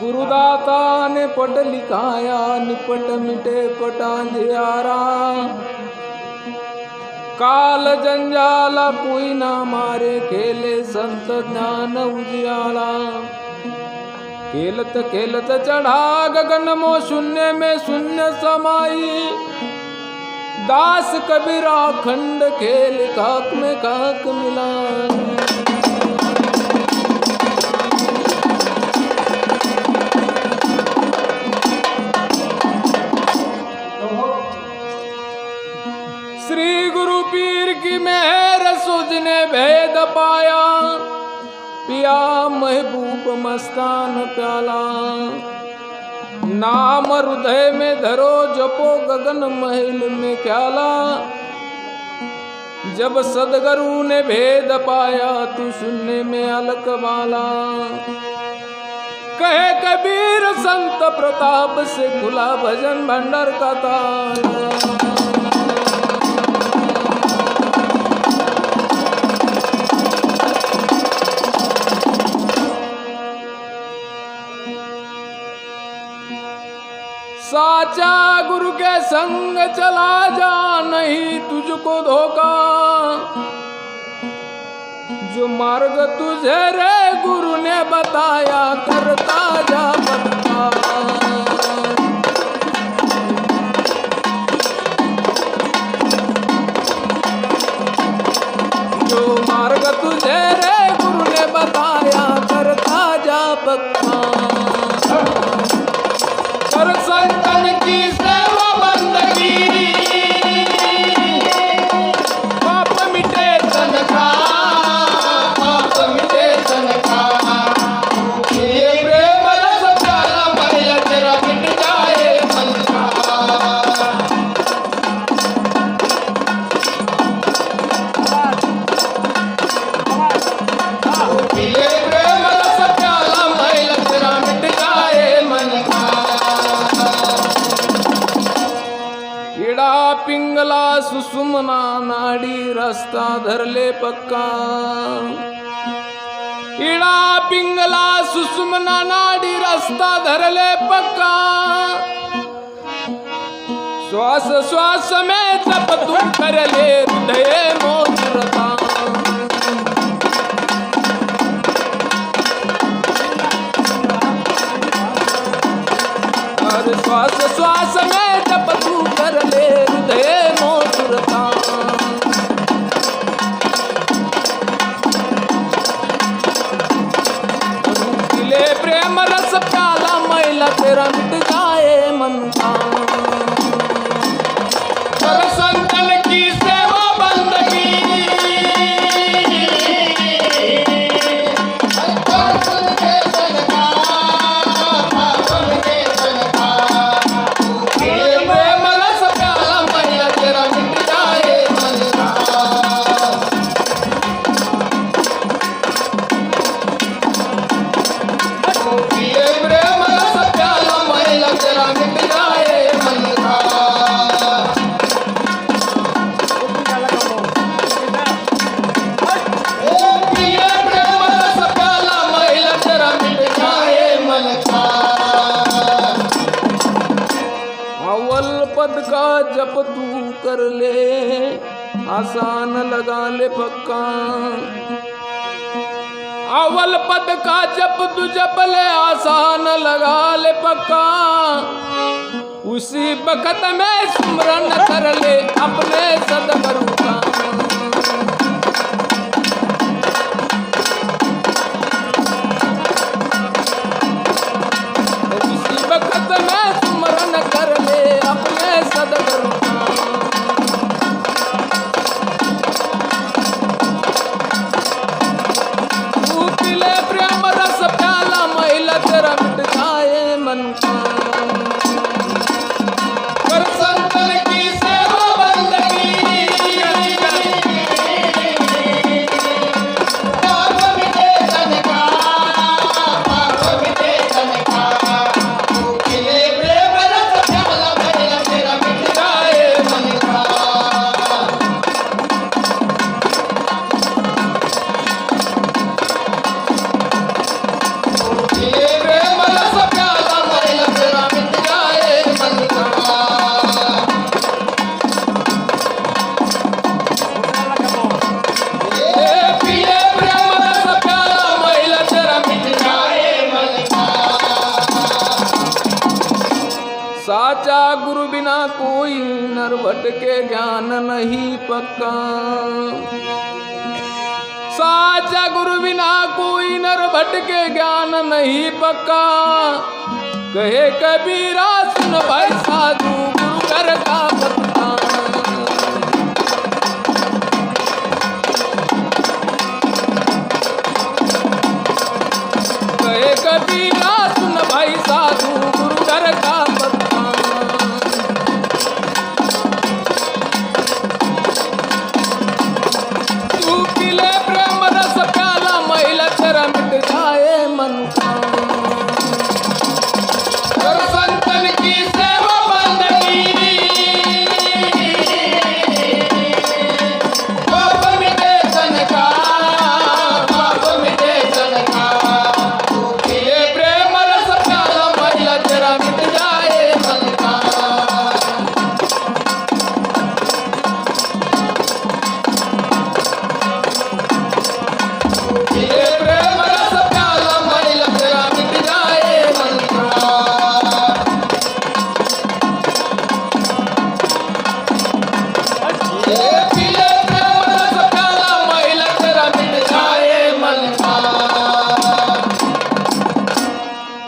गुरुदाता ने पट लिखाया निपट मिटे पटांधियारा काल जंजाला कोई ना मारे खेले संत ज्ञान उजियाला खेलत खेलत चढ़ा गगन मो शून्य में शून्य समाई दास कबीरा खंड खेल काक में काक मिला श्री गुरु पीर की मेहर सुजने भेद पाया पिया महबूब मस्तान प्याला नाम हृदय में धरो जपो गगन महल में ख्याला जब सदगुरु ने भेद पाया तू सुनने में अलक वाला कहे कबीर संत प्रताप से खुला भजन भंडार का ताला साचा गुरु के संग चला जा नहीं तुझको धोखा जो मार्ग तुझे रे गुरु ने बताया करता जा पक्का जो मार्ग तुझे रे गुरु ने बताया करता जा पक्का कर संतन की सेवा बंदगी पाप मिटे तन का पाप मिटे तन का ये प्रेम रस प्याला मैया तेरा मिट जाए मन का ये प्रेम रस प्याला मैया तेरा मिट जाए मन का इड़ा पिंगला सुसुमना नाडी रस्ता धरले पक्का इड़ा पिंगला सुसुमना नाडी रस्ता धरले पक्का श्वास श्वास में जप तू कर ले हृदय मोचरता हर श्वास श्वास में जप तू कर ले हृदय मोचरता दिले प्रेम रस प्याला मैला तेरा मिट जाए मन का कर संतन की सेवा बंदगी पद का जप तू कर ले आसान लगा ले पक्का अव्वल पद का जप तू जप ले आसान लगा ले पक्का उसी बखत में स्मरण कर ले अपने सदगुरु का उसी बखत में स्मरण कर ले अपने सदगुरु का तू पिले प्रेम रस प्याला मैला तेरा मिट जाए मन का कर संतन की सेवा बंदगी साचा गुरु बिना कोई नर भटके ज्ञान नहीं पक्का। साचा गुरु बिना कोई नर भटके ज्ञान नहीं पक्का। कहे कबीरा सुन भाई साधु गुरु घर का